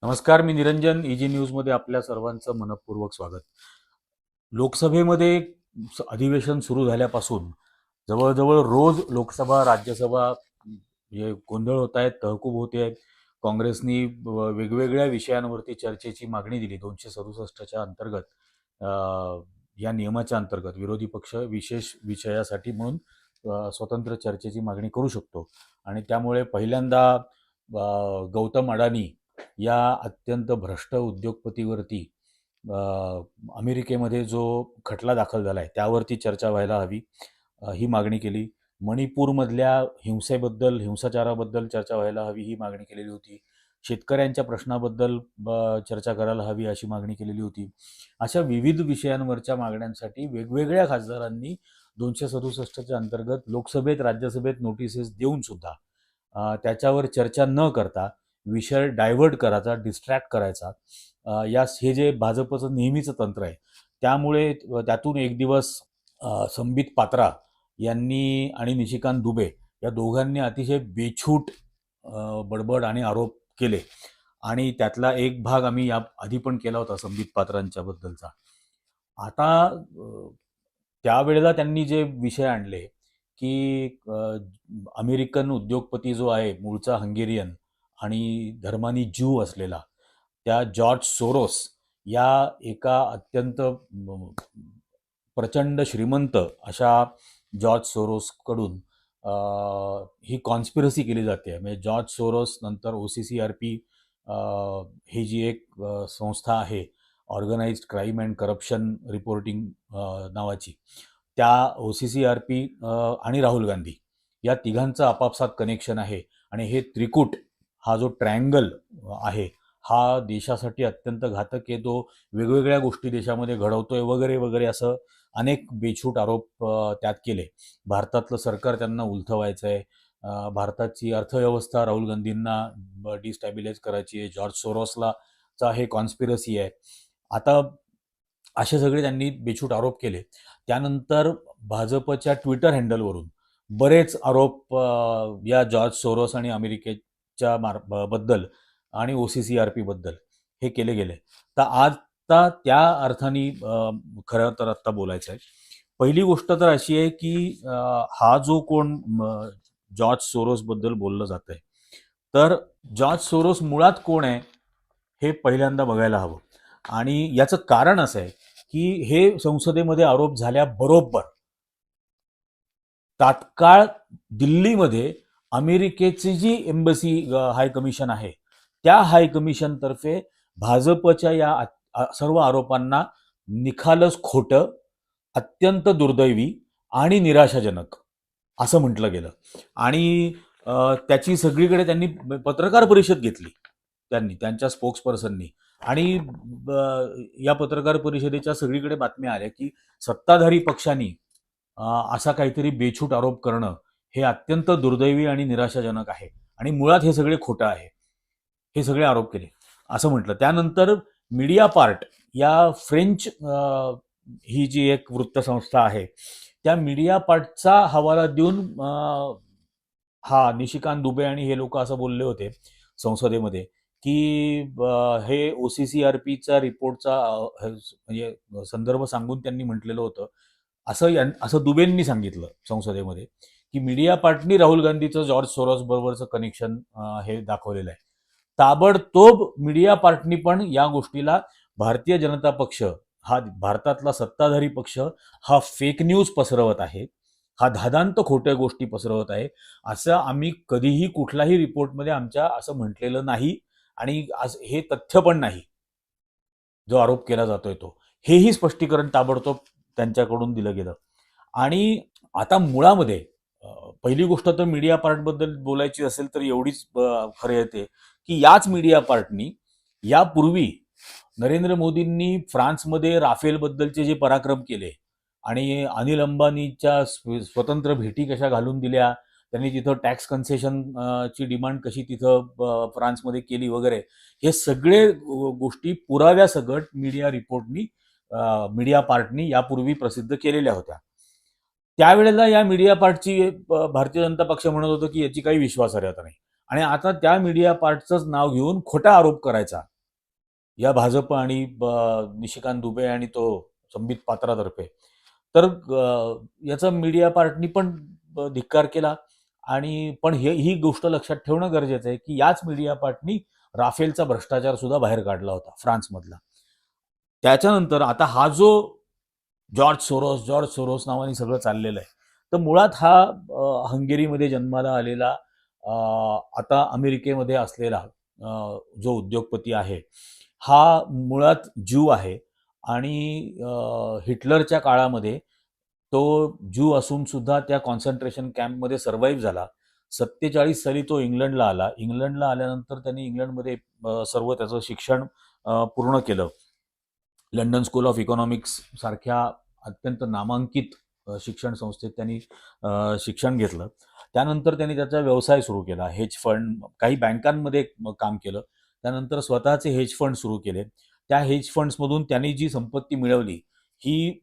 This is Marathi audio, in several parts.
नमस्कार, मी निरंजन. ईजी न्यूजमध्ये आपल्या सर्वांचं मनपूर्वक स्वागत. लोकसभेमध्ये अधिवेशन सुरू झाल्यापासून जवळजवळ रोज लोकसभा, राज्यसभा जे गोंधळ होत आहेत, तहकूब होते आहेत. काँग्रेसनी वेगवेगळ्या विषयांवरती चर्चेची मागणी दिली. 267च्या अंतर्गत या नियमाच्या अंतर्गत विरोधी पक्ष विशेष विषयासाठी म्हणून स्वतंत्र चर्चेची मागणी करू शकतो. आणि त्यामुळे पहिल्यांदा गौतम अडानी या अत्यंत भ्रष्ट उद्योगपतीवरती अमेरिकेमध्ये जो खटला दाखल झाला आहे त्यावरती चर्चा व्हायला हवी, ही मागणी केली. मणिपूरमधल्या हिंसाचाराबद्दल चर्चा व्हायला हवी, ही मागणी केलेली होती. शेतकऱ्यांच्या प्रश्नाबद्दल चर्चा करायला हवी, अशी मागणी केलेली होती. अशा विविध विषयांवरच्या मागण्यांसाठी वेगवेगळ्या खासदारांनी 267च्या अंतर्गत लोकसभेत, राज्यसभेत नोटिसेस देऊन सुद्धा त्याच्यावर चर्चा न करता विषय डायव्हर्ट करायचा, डिस्ट्रॅक्ट करायचा, हे जे भाजपचं नेहमीचं तंत्र आहे. त्यामुळे त्यातून एक दिवस संबित पात्रा यांनी आणि निशिकांत दुबे या दोघांनी अतिशय बेछूट बडबड आणि आरोप केले. आणि त्यातला एक भाग आम्ही या आधी पण केला होता संबित पात्रांच्या बद्दलचा. आता त्यावेळेला त्यांनी जे विषय आणले की अमेरिकन उद्योगपती जो आहे, मूळचा हंगेरियन आणि धर्मानी ज्यू असलेला, त्या जॉर्ज सोरोस या एका अत्यंत प्रचंड श्रीमंत अशा जॉर्ज सोरोसकडून ही कॉन्स्पिरसी केली जाते. म्हणजे जॉर्ज सोरोस नंतर OCCRP ही जी एक संस्था आहे, organised crime and corruption reporting नावाची, त्या OCCRP आणि राहुल गांधी या तिघांचं आपापसात कनेक्शन आहे. आणि हे त्रिकूट, हा जो ट्रायंगल आहे, हा देशासाठी अत्यंत घातक आहे. तो वेगवेगळ्या गोष्टी देशामध्ये घडवतोय वगैरे वगैरे, असं अनेक बेछूट आरोप त्यात केले. भारतातलं सरकार त्यांना उलथवायचं आहे, भारताची अर्थव्यवस्था राहुल गांधींना डिस्टॅबिलाइज करायची आहे, जॉर्ज सोरोसला हे कॉन्स्पिरसी आहे. आता असे सगळे त्यांनी बेछूट आरोप केले. त्यानंतर भाजपच्या ट्विटर हँडलवरून बरेच आरोप या जॉर्ज सोरोस आणि अमेरिकेच्या बद्दल आणि OCCRP बद्दल हे केले गेले. तर आता त्या अर्थाने खरं तर आत्ता बोलायचं आहे. पहिली गोष्ट तर अशी आहे की हा जो कोण जॉर्ज सोरोस बद्दल बोललं जात आहे, तर जॉर्ज सोरोस मुळात कोण आहे हे पहिल्यांदा बघायला हवं. आणि याचं कारण असं आहे की हे संसदेमध्ये आरोप झाल्याबरोबर तात्काळ दिल्लीमध्ये अमेरिकेची जी एम्बसी हाय कमिशन आहे, त्या हाय कमिशनतर्फे भाजपच्या या सर्व आरोपांना निखालस खोटं, अत्यंत दुर्दैवी आणि निराशाजनक असं म्हटलं गेलं. आणि त्याची सगळीकडे त्यांनी पत्रकार परिषद घेतली, त्यांच्या स्पोक्सपर्सननी. आणि या पत्रकार परिषदेच्या सगळीकडे बातम्या आल्या की सत्ताधारी पक्षांनी असा काहीतरी बेछूट आरोप करणं हे अत्यंत दुर्दैवी आणि निराशाजनक आहे आणि मुळात हे सगळे खोटं आहे, हे सगळे आरोप केले असं म्हटलं. त्यानंतर मीडिया पार्ट या फ्रेंच ही जी एक वृत्तसंस्था आहे, त्या मीडिया पार्टचा हवाला देऊन निशिकांत दुबे आणि हे लोक असं बोलले होते संसदेमध्ये की हे OCCRPचा रिपोर्टचा म्हणजे संदर्भ सांगून त्यांनी म्हटलेलं होतं, असं दुबेंनी सांगितलं संसदेमध्ये की मीडिया पार्टनी राहुल गांधीचं जॉर्ज सोरोस बरोबरचं कनेक्शन हे दाखवलेलं आहे. ताबडतोब मीडिया पार्टनी पण या गोष्टीला भारतीय जनता पक्ष, हा भारतातला सत्ताधारी पक्ष, हा फेक न्यूज पसरवत आहे, हा धादांत खोट्या गोष्टी पसरवत आहे, असं आम्ही कधीही कुठलाही रिपोर्टमध्ये आमच्या असं म्हटलेलं नाही. आणि हे तथ्य पण नाही जो आरोप केला जातोय तो. हेही स्पष्टीकरण ताबडतोब त्यांच्याकडून दिलं गेलं. आणि आता मुळामध्ये पहिली गोष्ट तर मीडिया पार्टबद्दल बोलायची असेल तर एवढीच खरं येते की याच मीडिया पार्टनी यापूर्वी नरेंद्र मोदींनी फ्रान्समध्ये राफेलबद्दलचे जे पराक्रम केले आणि अनिल अंबानीच्या स्वतंत्र भेटी कशा घालून दिल्या, त्यांनी तिथं टॅक्स कन्सेशन ची डिमांड कशी तिथं फ्रान्समध्ये केली वगैरे, हे सगळे गोष्टी पुराव्यासकट मीडिया पार्टनी यापूर्वी प्रसिद्ध केलेल्या होत्या. त्यावेळेला या मीडिया पार्टची भारतीय जनता पक्ष म्हणत होतं की याची काही विश्वासार्हता नाही. आणि आता त्या मीडिया पार्टचंच नाव घेऊन खोटा आरोप करायचा या भाजप आणि निशिकांत दुबे आणि तो संबित पात्रातर्फे. तर याचा मीडिया पार्टनी पण धिक्कार केला. आणि पण ही गोष्ट लक्षात ठेवणं गरजेचं आहे की याच मीडिया पार्टनी राफेलचा भ्रष्टाचार सुद्धा बाहेर काढला होता फ्रान्समधला. त्याच्यानंतर आता हा जो जॉर्ज सोरोस नावाने सगळं चाललेलं आहे, तर मुळात हा हंगेरीमध्ये जन्माला आलेला, आता अमेरिकेमध्ये असलेला जो उद्योगपती आहे, हा मुळात ज्यू आहे. आणि हिटलरच्या काळामध्ये तो ज्यू असून सुद्धा त्या कॉन्सन्ट्रेशन कॅम्पमध्ये सर्व्हाइव्ह झाला. 47 साली तो इंग्लंडला आला. इंग्लंडला आल्यानंतर त्यांनी इंग्लंडमध्ये सर्व त्याचं शिक्षण पूर्ण केलं. लंडन स्कूल ऑफ इकॉनॉमिक्स सारख्या अत्यंत नामांकित शिक्षण संस्थेत त्यांनी शिक्षण घेतलं. त्यानंतर त्यांनी त्याचा व्यवसाय सुरू केला. हेज फंड, काही बँकांमध्ये काम केलं. त्यानंतर स्वतःचे हेज फंड सुरू केले. त्या हेज फंड्समधून त्यांनी जी संपत्ती मिळवली, ही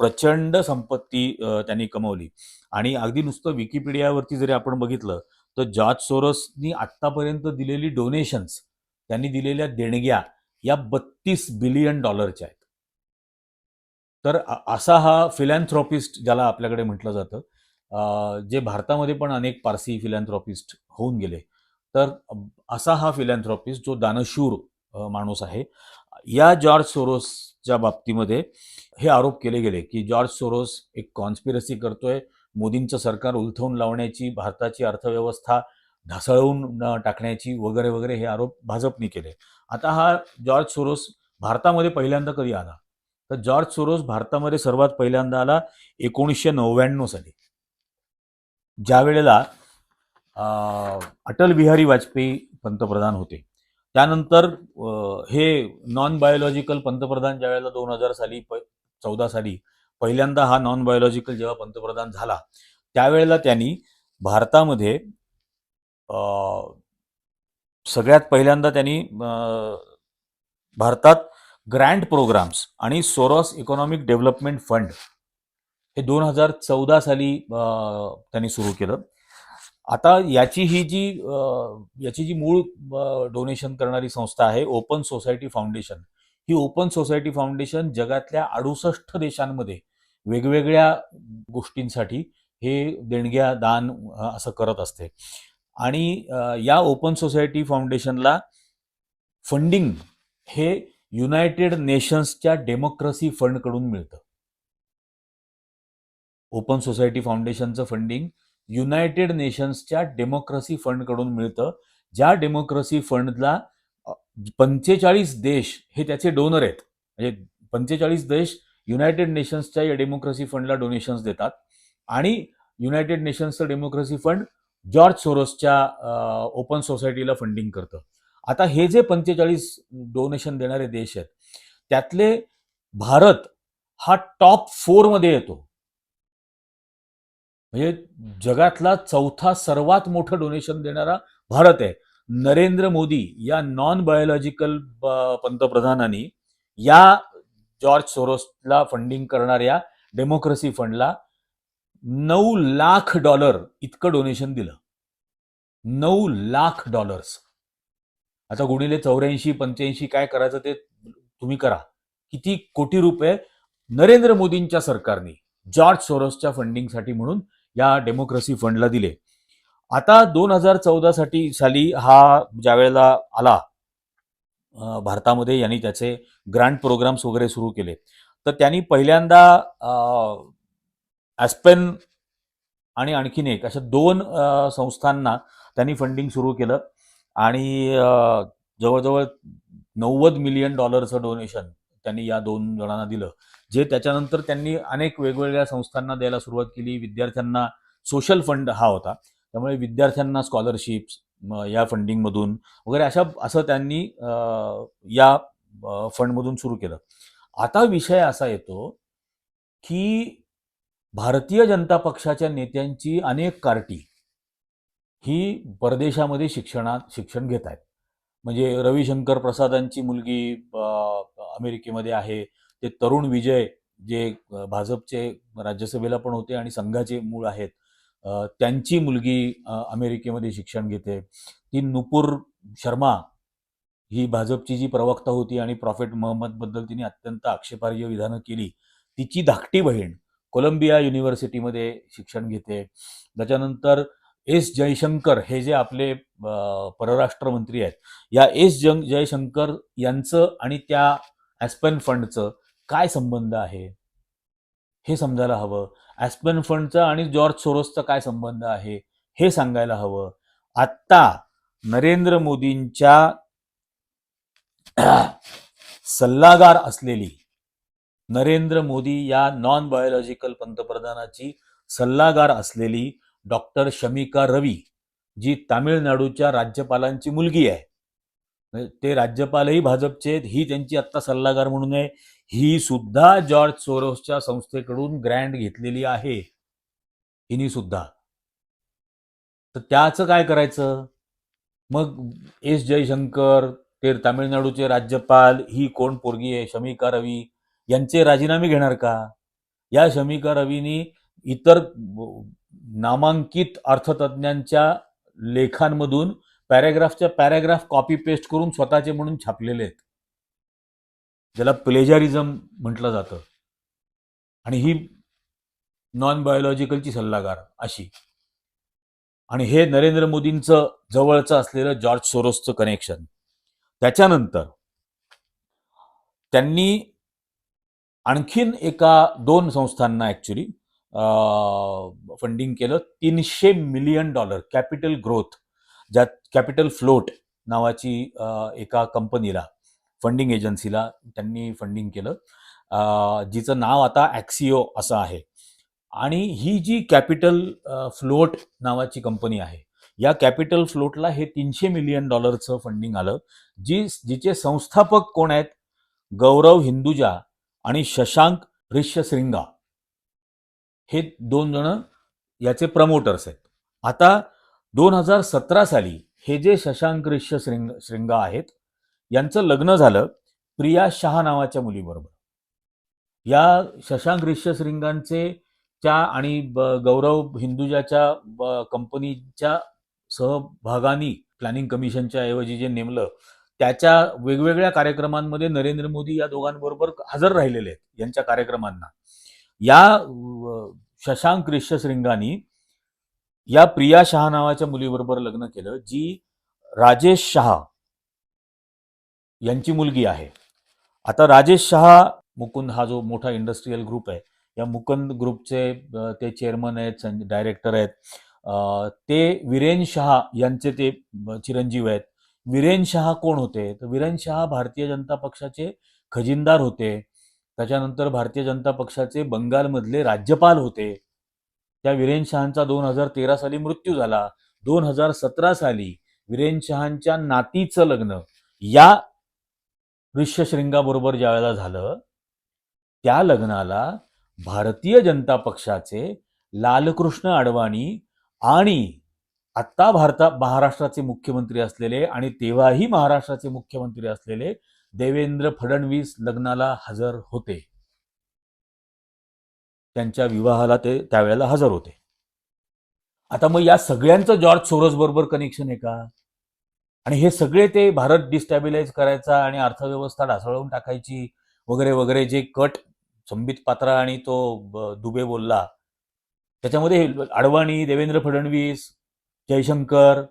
प्रचंड संपत्ती त्यांनी कमवली. आणि अगदी नुसतं विकिपीडियावरती जरी आपण बघितलं, तर जॉर्ज सोरोसनी आत्तापर्यंत दिलेली डोनेशन्स, त्यांनी दिलेल्या देणग्या, या $32 बिलियन आहेत. तर असा हा फिलॅन्थ्रॉपिस्ट ज्याला आपल्याकडे म्हटलं जातं, जे भारतामध्ये पण अनेक पारसी फिलॅन्थ्रॉपिस्ट होऊन गेले. तर असा हा फिलॅन्थ्रॉपिस्ट जो दानशूर माणूस आहे. या जॉर्ज सोरोसच्या बाबतीमध्ये हे आरोप केले गेले की जॉर्ज सोरोस एक कॉन्स्पिरसी करतोय, मोदींचं सरकार उलथवून लावण्याची, भारताची अर्थव्यवस्था ढासळवून टाकण्याची, वगैरे वगैरे, हे आरोप भाजपने केले. आता हा जॉर्ज सोरोस भारतामध्ये पहिल्यांदा कधी आला? तर जॉर्ज सोरोस भारतामध्ये सर्वात पहिल्यांदा आला 1999 साली, ज्या वेळेला अटल बिहारी वाजपेयी पंतप्रधान होते. त्यानंतर हे नॉन बायोलॉजिकल पंतप्रधान ज्या वेळेला 2014 साली पहिल्यांदा हा नॉन बायोलॉजिकल जेव्हा पंतप्रधान झाला, त्यावेळेला त्यांनी भारतामध्ये सगळ्यात पहिल्यांदा त्यांनी भारतात ग्रँट प्रोग्राम्स आणि सोरोस इकॉनॉमिक डेव्हलपमेंट फंड हे 2014 साली त्यांनी सुरू केलं. आता याची जी मूळ डोनेशन करणारी संस्था आहे, ओपन सोसायटी फाउंडेशन. ही ओपन सोसायटी फाउंडेशन जगातल्या 68 देशांमध्ये वेगवेगळ्या गोष्टींसाठी हे देणग्या, दान असं करत असते. आणि या ओपन सोसायटी फाउंडेशनला फंडिंग हे युनायटेड नेशन्सच्या डेमोक्रेसी फंडकडून मिळतं. ओपन सोसायटी फाउंडेशनचं फंडिंग युनायटेड नेशन्सच्या डेमोक्रेसी फंडकडून मिळतं, ज्या डेमोक्रेसी फंडला 45 देश हे त्याचे डोनर आहेत. म्हणजे 45 देश युनायटेड नेशन्सच्या या डेमोक्रेसी फंडला डोनेशन्स देतात. आणि युनायटेड नेशन्सचं डेमोक्रेसी फंड जॉर्ज सोरोसच्या ओपन सोसायटीला फंडिंग करतं. आता हे जे 45 डोनेशन देणारे देश आहेत, त्यातले भारत हा टॉप 4 मध्ये येतो. म्हणजे जगातला चौथा सर्वात मोठं डोनेशन देणारा भारत आहे. नरेंद्र मोदी या नॉन बायोलॉजिकल पंतप्रधानांनी या जॉर्ज सोरोसला फंडिंग करणाऱ्या डेमोक्रेसी फंडला $9 लाख इतकं डोनेशन दिलं. $9 लाख. आता गुणिले 84-85 काय करायचं ते तुम्ही करा. किती कोटी रुपये नरेंद्र मोदींच्या सरकारने जॉर्ज सोरोसच्या फंडिंगसाठी म्हणून या डेमोक्रेसी फंडला दिले. आता 2014 साली हा ज्या वेळेला आला भारतामध्ये, यांनी त्याचे ग्रांट प्रोग्राम्स वगैरे सुरू केले. तर त्यांनी पहिल्यांदा ॲस्पेन आणि आणखीन एक, अशा 2 संस्थांना त्यांनी फंडिंग सुरू केलं. आणि जवळजवळ $90 मिलियन डोनेशन त्यांनी या 2 जणांना दिलं, जे त्याच्यानंतर त्यांनी अनेक वेगवेगळ्या संस्थांना द्यायला सुरुवात केली. विद्यार्थ्यांना सोशल फंड हा होता, त्यामुळे विद्यार्थ्यांना स्कॉलरशिप्स या फंडिंगमधून वगैरे असं त्यांनी या फंडमधून सुरू केलं. आता विषय असा येतो की भारतीय जनता पक्षाच्या नेत्यांची अनेक कार्टी ही परदेशामध्ये शिक्षण घेत आहेत. म्हणजे रविशंकर प्रसादांची मुलगी अमेरिकेमध्ये आहे. ते तरुण विजय, जे भाजपचे राज्यसभेला पण होते आणि संघाचे मूळ आहेत, त्यांची मुलगी अमेरिकेमध्ये शिक्षण घेते. ती नुपूर शर्मा ही भाजपची जी प्रवक्ता होती आणि प्रॉफेट महम्मदबद्दल तिने अत्यंत आक्षेपार्ह विधानं केली, तिची धाकटी बहीण कोलंबिया युनिव्हर्सिटीमध्ये शिक्षण घेते. त्याच्यानंतर एस जयशंकर हे जे आपले परराष्ट्र मंत्री आहेत, या जयशंकर यांचं आणि त्या ॲस्पेन फंडचं काय संबंध आहे हे समजायला हवं. ॲस्पेन फंडचा आणि जॉर्ज सोरोसचा काय संबंध आहे हे सांगायला हवं. आत्ता नरेंद्र मोदींच्या सल्लागार असलेली, नरेंद्र मोदी या नॉन बायोलॉजिकल पंतप्रधानाची सल्लागार असलेली डॉक्टर शमिका रवी, जी तामिळनाडूच्या राज्यपालांची मुलगी आहे, ते राज्यपालही भाजपचे आहेत, ही त्यांची आत्ता सल्लागार म्हणून आहे, ही सुद्धा जॉर्ज सोरोसच्या संस्थेकडून ग्रँट घेतलेली आहे, हिनी सुद्धा. तर त्याचं काय करायचं मग? एस जयशंकर, ते तामिळनाडूचे राज्यपाल, ही कोण पोरगी आहे शमिका रवी, यांचे राजीनामे घेणार का? या शमिका रवीनी इतर नामांकित अर्थतज्ञांच्या लेखांमधून पॅराग्राफच्या पॅराग्राफ कॉपी पेस्ट करून स्वतःचे म्हणून छापलेले आहेत, ज्याला प्लेजरिझम म्हटलं जातं. आणि ही नॉन बायोलॉजिकलची सल्लागार अशी. आणि हे नरेंद्र मोदींचं जवळचं असलेलं जॉर्ज सोरोसचं कनेक्शन. त्याच्यानंतर त्यांनी आणखीन दोन संस्थांना ॲक्च्युली फंडिंग केलं. $300 मिलियन कॅपिटल ग्रोथ, ज्यात कॅपिटल फ्लोट नावाची एका कंपनीला, फंडिंग एजन्सीला त्यांनी फंडिंग केलं, जिचं नाव आता ॲक्सिओ असं आहे. आणि ही जी कॅपिटल फ्लोट नावाची कंपनी आहे, या कॅपिटल फ्लोटला हे $300 मिलियन फंडिंग आलं, जिचे संस्थापक कोण आहेत? गौरव हिंदुजा आणि शशांक ऋष्यशृंगा, हे दोन जण याचे प्रमोटर्स आहेत. आता 2017 साली हे जे शशांक ऋष्यशृंगा आहेत, यांचं लग्न झालं प्रिया शहा नावाच्या मुलीबरोबर. या शशांक ऋष्यशृंगांचे आणि गौरव हिंदुजाच्या कंपनीच्या सहभागानी प्लॅनिंग कमिशनच्या ऐवजी जे नेमलं, त्याच्या वेगवेगळ्या कार्यक्रमांमध्ये नरेंद्र मोदी या दोघांबरोबर हजर राहिलेले आहेत, यांच्या कार्यक्रमांना. या शशांक ऋष्यशृंगानी या प्रिया शहा नावाच्या मुलीबरोबर लग्न केलं, जी राजेश शहा यांची मुलगी आहे. आता राजेश शहा, मुकुंद हा जो मोठा इंडस्ट्रीयल ग्रुप आहे, या मुकुंद ग्रुपचे ते चेअरमन आहेत, डायरेक्टर आहेत. ते वीरेन शहा यांचे ते चिरंजीव आहेत. वीरेन शहा कोण होते? तर वीरेन शहा भारतीय जनता पक्षाचे खजिनदार होते. त्याच्यानंतर भारतीय जनता पक्षाचे बंगालमधले राज्यपाल होते. त्या वीरेन शहांचा 2013 साली मृत्यू झाला. 2017 साली वीरेन शहांच्या नातीचं लग्न या ऋष्यशृंगाबरोबर ज्या वेळेला झालं, त्या लग्नाला भारतीय जनता पक्षाचे लालकृष्ण अडवाणी आणि आत्ता महाराष्ट्राचे मुख्यमंत्री असलेले आणि तेव्हाही महाराष्ट्राचे मुख्यमंत्री असलेले देवेंद्र फडणवीस लग्नाला हजर होते. त्यांच्या विवाहाला ते त्यावेळेला हजर होते. आता मग या सगळ्यांचं जॉर्ज सोरोस बरोबर कनेक्शन आहे का? आणि हे सगळे ते भारत डिस्टॅबिलाइज करायचा आणि अर्थव्यवस्था ढासळवून टाकायची वगैरे वगैरे जे कट संबित पात्रा आणि तो दुबे बोलला, त्याच्यामध्ये अडवाणी, देवेंद्र फडणवीस, जयशंकर,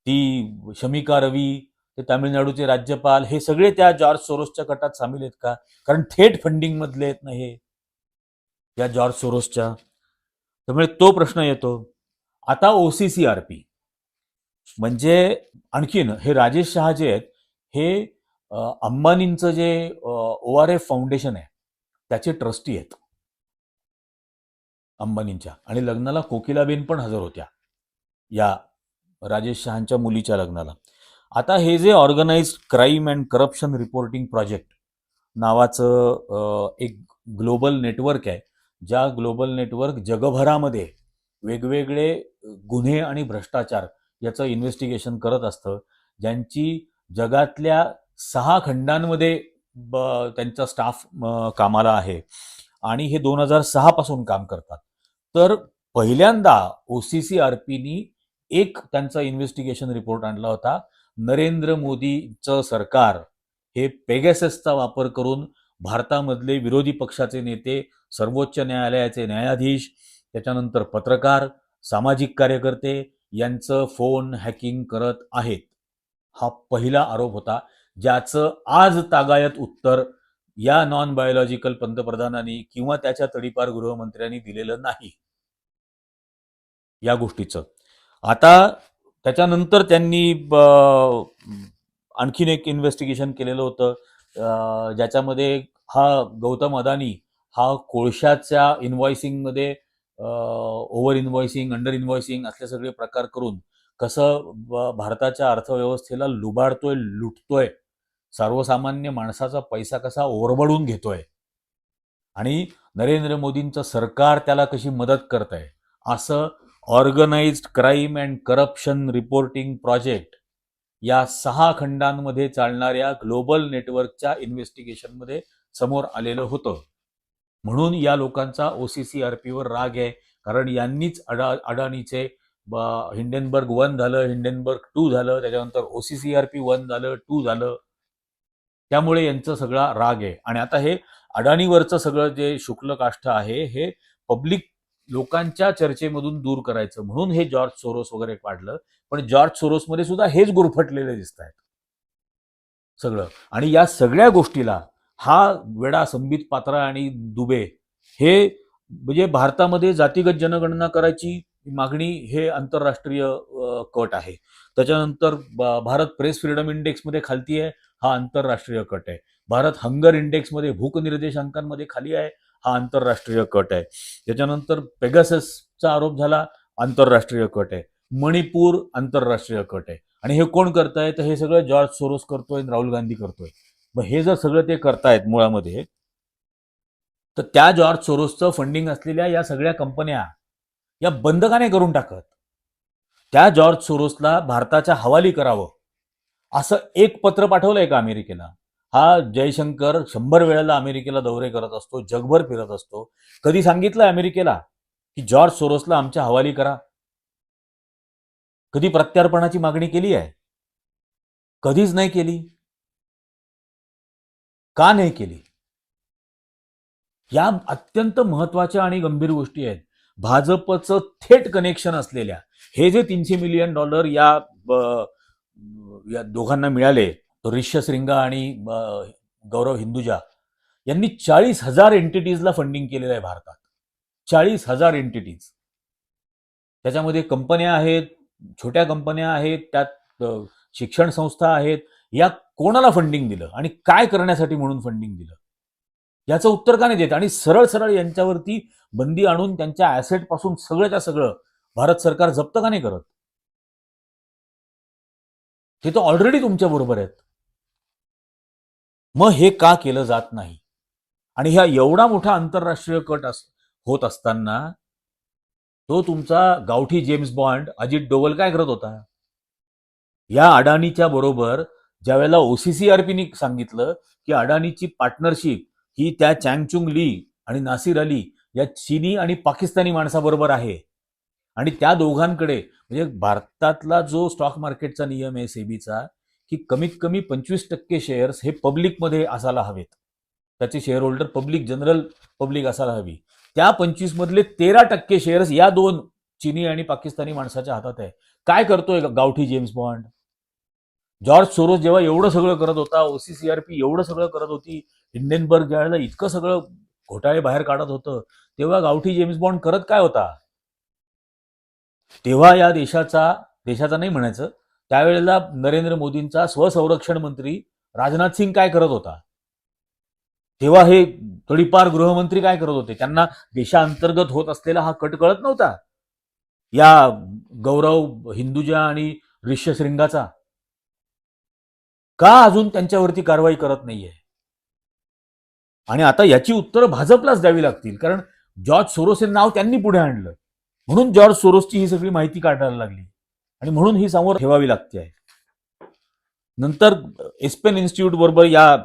ती शमिका रवी, ते तामिळनाडूचे राज्यपाल, हे सगळे त्या जॉर्ज सोरोसच्या गटात सामील आहेत का? कारण थेट फंडिंग मधले आहेत ना हे, या जॉर्ज सोरोसच्या. त्यामुळे तो प्रश्न येतो. आता OCCRP म्हणजे आणखीन हे राजेश शहा जे आहेत, हे अंबानींचं जे ORF फाउंडेशन आहे त्याचे ट्रस्टी आहेत अंबानींच्या. आणि लग्नाला कोकिलाबेन पण हजर होत्या, या राजेश शहांच्या मुलीच्या लग्नाला. आता हे जे organised crime and corruption reporting project नावाचं एक ग्लोबल नेटवर्क आहे, ज्या ग्लोबल नेटवर्क जगभरामध्ये वेगवेगळे गुन्हे आणि भ्रष्टाचार याचं इन्व्हेस्टिगेशन करत असतं, ज्यांची जगातल्या 6 खंडांमध्ये त्यांचा स्टाफ कामाला आहे आणि हे 2006 पासून काम करतात. तर पहिल्यांदा OCCRPनी एक त्यांचा इन्व्हेस्टिगेशन रिपोर्ट आणला होता नरेंद्र मोदीचं सरकार हे पेगॅससचा वापर करून भारतामधले विरोधी पक्षाचे नेते, सर्वोच्च न्यायालयाचे न्यायाधीश, त्याच्यानंतर पत्रकार, सामाजिक कार्यकर्ते यांचं फोन हॅकिंग करत आहेत. हा पहिला आरोप होता, ज्याचं आज तागायत उत्तर या नॉन बायोलॉजिकल पंतप्रधानांनी किंवा त्याच्या तडीपार गृहमंत्र्यांनी दिलेलं नाही या गोष्टीचं. आता त्याच्यानंतर त्यांनी आणखीन एक इन्व्हेस्टिगेशन केलेलं होतं, ज्याच्यामध्ये हा गौतम अदानी हा कोळशाच्या इन्व्हॉइसिंगमध्ये ओव्हर इन्व्हॉइसिंग, अंडर इन्व्हॉइसिंग असले सगळे प्रकार करून कसं भारताच्या अर्थव्यवस्थेला लुबाडतोय, लुटतोय, सर्वसामान्य माणसाचा पैसा कसा ओरबडून घेतोय आणि नरेंद्र मोदींचं सरकार त्याला कशी मदत करत आहे, असं organised crime and corruption reporting project या 6 खंडांमध्ये चालणाऱ्या ग्लोबल नेटवर्कच्या इन्व्हेस्टिगेशनमध्ये समोर आलेलं होतं. म्हणून या लोकांचा OCCRPवर राग आहे, कारण यांनीच अडाणीचे हिंडेनबर्ग 1 झालं, हिंडेनबर्ग 2 झालं, त्याच्यानंतर OCCRP 1 झालं, 2 झालं, त्यामुळे यांचा सगळा राग आहे. आणि आता हे अडाणीवरचं सगळं जे शुक्ल काष्ठ आहे हे पब्लिक लोकांच्या चर्चेमधून दूर करायचं म्हणून हे जॉर्ज सोरोस वगैरे काढलं. पण जॉर्ज सोरोसमध्ये सुद्धा हेच गुरफटलेले दिसत आहेत सगळं. आणि या सगळ्या गोष्टीला हा वेडा संबित पात्रा आणि दुबे हे म्हणजे भारतामध्ये जातीगत जनगणना करायची मागणी हे आंतरराष्ट्रीय कट आहे. त्याच्यानंतर भारत प्रेस फ्रीडम इंडेक्समध्ये खालती आहे, हा आंतरराष्ट्रीय कट आहे. भारत हंगर इंडेक्समध्ये भूक निर्देशांकांमध्ये खाली आहे, हा आंतरराष्ट्रीय कट आहे. त्याच्यानंतर पेगाससचा आरोप झाला, आंतरराष्ट्रीय कट आहे. मणिपूर आंतरराष्ट्रीय कट आहे. आणि हे कोण करताय तर हे सगळं जॉर्ज सोरोस करतोय, राहुल गांधी करतोय. मग हे जर सगळं ते करतायत मुळामध्ये, तर त्या जॉर्ज सोरोसचं फंडिंग असलेल्या या सगळ्या कंपन्या या बंद का नाही करून टाकत? त्या जॉर्ज सोरोसला भारताच्या हवाली करावं असं एक पत्र पाठवलंय का अमेरिकेला? हा जयशंकर 100 वेळेला अमेरिकेला दौरे करत असतो, जगभर फिरत असतो. कधी सांगितलं अमेरिकेला की जॉर्ज सोरोसला आमच्या हवाली करा? कधी प्रत्यार्पणाची मागणी केली आहे? कधीच नाही केली. का नाही केली? या अत्यंत महत्वाच्या आणि गंभीर गोष्टी आहेत. भाजपचं थेट कनेक्शन असलेल्या हे जे $300 मिलियन या दोघांना मिळाले, तो रिश्य श्रिंगा आणि गौरव हिंदुजा यांनी 40,000 एंटिटीजला फंडिंग केलेलं आहे भारतात. 40,000 एंटिटीज. त्याच्यामध्ये कंपन्या आहेत, छोट्या कंपन्या आहेत, त्यात शिक्षण संस्था आहेत. या कोणाला फंडिंग दिलं आणि काय करण्यासाठी म्हणून फंडिंग दिलं याचं उत्तर का नाही देत? आणि सरळ सरळ यांच्यावरती बंदी आणून त्यांच्या ऍसेट पासून सगळ्याच्या सगळं भारत सरकार जप्त का नाही करत? ते तर ऑलरेडी तुमच्या बरोबर आहेत. मग हे का केलं जात नाही? आणि ह्या एवढा मोठा आंतरराष्ट्रीय कट होत असताना तो तुमचा गावठी जेम्स बॉन्ड अजित डोवल काय करत होता? या अडाणीच्या बरोबर ज्यावेळेला OCCRPनी सांगितलं की अडाणीची पार्टनरशिप ही त्या चँगचुंग ली आणि नासिर अली या चीनी आणि पाकिस्तानी माणसाबरोबर आहे आणि त्या दोघांकडे म्हणजे भारतातला जो स्टॉक मार्केटचा नियम आहे सेबीचा की कमीत कमी 25% शेअर्स हे पब्लिकमध्ये असायला हवेत, त्याचे share holder public, general public असायला हवी. त्या 25 मधले 13% शेअर्स या दोन चीनी आणि पाकिस्तानी माणसाच्या हातात आहे. काय करतोय गावठी जेम्स बॉन्ड? जॉर्ज सोरोस जेव्हा एवढं सगळं करत होता, OCCRP एवढं सगळं करत होती, हिंडेनबर्ग ज्यावेळेला इतकं सगळं घोटाळे बाहेर काढत होतं, तेव्हा गावठी जेम्स बॉन्ड करत काय होता? तेव्हा या देशाचा नाही म्हणायचं, त्यावेळेला नरेंद्र मोदींचा स्वसंरक्षण मंत्री राजनाथ सिंग काय करत होता? तेव्हा हे तडीपार गृहमंत्री काय करत होते? त्यांना देशांतर्गत होत असलेला हा कट कळत नव्हता या गौरव हिंदुजा आणि रिश्य श्रिंगाचा? का अजून त्यांच्यावरती कारवाई करत नाहीये? आणि आता याची उत्तरं भाजपलाच द्यावी लागतील, कारण जॉर्ज सोरोस हे नाव त्यांनी पुढे आणलं म्हणून जॉर्ज सोरोसची ही सगळी माहिती काढायला लागली आणि म्हणून ही समोर ठेवावी लागते आहे. नंतर एस्पेन इन्स्टिट्यूट बरोबर या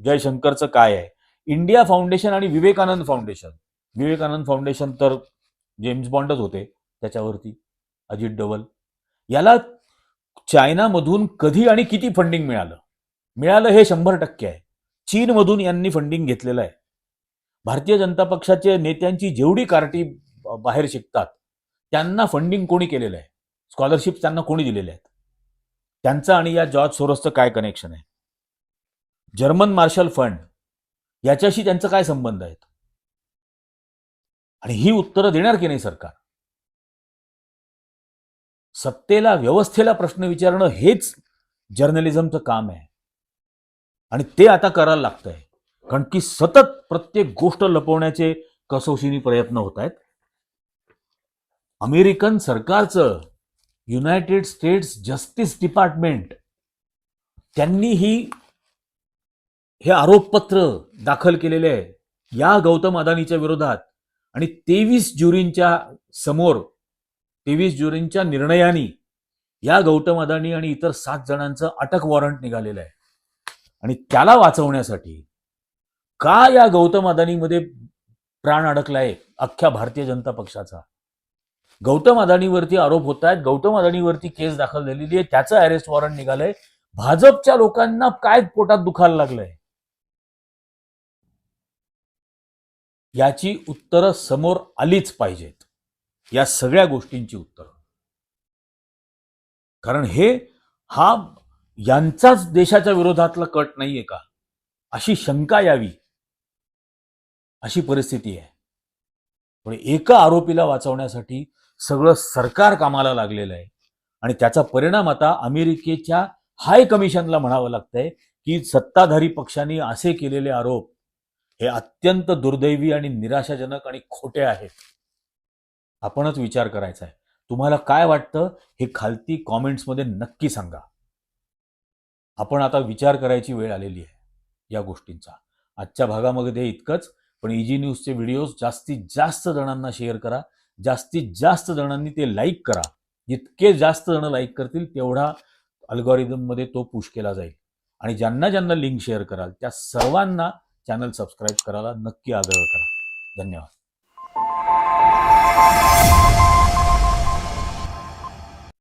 जयशंकरचं काय आहे? इंडिया फाउंडेशन आणि विवेकानंद फाउंडेशन. विवेकानंद फाउंडेशन तर जेम्स बॉन्डच होते त्याच्यावरती, अजित डोवल. याला चायनामधून कधी आणि किती फंडिंग मिळालं हे 100% आहे. चीनमधून यांनी फंडिंग घेतलेलं आहे. भारतीय जनता पक्षाच्या नेत्यांची जेवढी कार्टी बाहेर शिकतात त्यांना फंडिंग कोणी केलेलं आहे, स्कॉलरशिप त्यांना कोणी दिलेले आहेत, त्यांचं आणि या जॉर्ज सोरोसचं काय कनेक्शन आहे, जर्मन मार्शल फंड याच्याशी त्यांचा काय संबंध आहेत, आणि ही उत्तरं देणार की नाही सरकार? सत्तेला, व्यवस्थेला प्रश्न विचारणं हेच जर्नलिझमचं काम आहे, आणि ते आता करायला लागतंय. कारण की सतत प्रत्येक गोष्ट लपवण्याचे कसोशीने प्रयत्न होत आहेत. अमेरिकन सरकारचं युनायटेड स्टेट्स जस्टिस डिपार्टमेंट त्यांनी हे आरोपपत्र दाखल केलेले आहे या गौतम अदानीच्या विरोधात, आणि 23 ज्युरींच्या निर्णयाने या गौतम अदानी आणि इतर 7 जणांचं अटक वॉरंट निघालेलं आहे. आणि त्याला वाचवण्यासाठी का या गौतम अदानीमध्ये प्राण अडकलाय अख्ख्या भारतीय जनता पक्षाचा? गौतम अदानीवरती आरोप होत आहेत, गौतम अदानीवरती केस दाखल झालेली आहे, त्याचं अरेस्ट वॉरंट निघालंय. भाजपच्या लोकांना काय पोटात दुखायला लागलंय याची उत्तरं समोर आलीच पाहिजेत, या सगळ्या गोष्टींची उत्तरं. कारण हा यांचाच देशाच्या विरोधातला कट नाहीये का, अशी शंका यावी अशी परिस्थिती आहे. पण एका आरोपीला वाचवण्यासाठी सगळं सरकार कामाला लागलेलं आहे, आणि त्याचा परिणाम आता अमेरिकेच्या हाय कमिशनला म्हणावं लागतंय की सत्ताधारी पक्षांनी असे केलेले आरोप हे अत्यंत दुर्दैवी आणि निराशाजनक आणि खोटे आहेत. आपणच विचार करायचा आहे. तुम्हाला काय वाटतं हे खालती कॉमेंट्समध्ये नक्की सांगा. आपण आता विचार करायची वेळ आलेली आहे या गोष्टींचा. आजच्या भागामध्ये इतकंच. पण इजी न्यूजचे व्हिडिओज जास्तीत जास्त जणांना शेअर करा, जास्तीत जास्त जणांनी ते लाईक करा. जितके जास्त जण लाईक करतील तेवढा अल्गोरिदममध्ये तो पुश केला जाईल. आणि ज्यांना ज्यांना लिंक शेअर कराल त्या सर्वांना चॅनल सबस्क्राईब करायला नक्की आग्रह करा. धन्यवाद.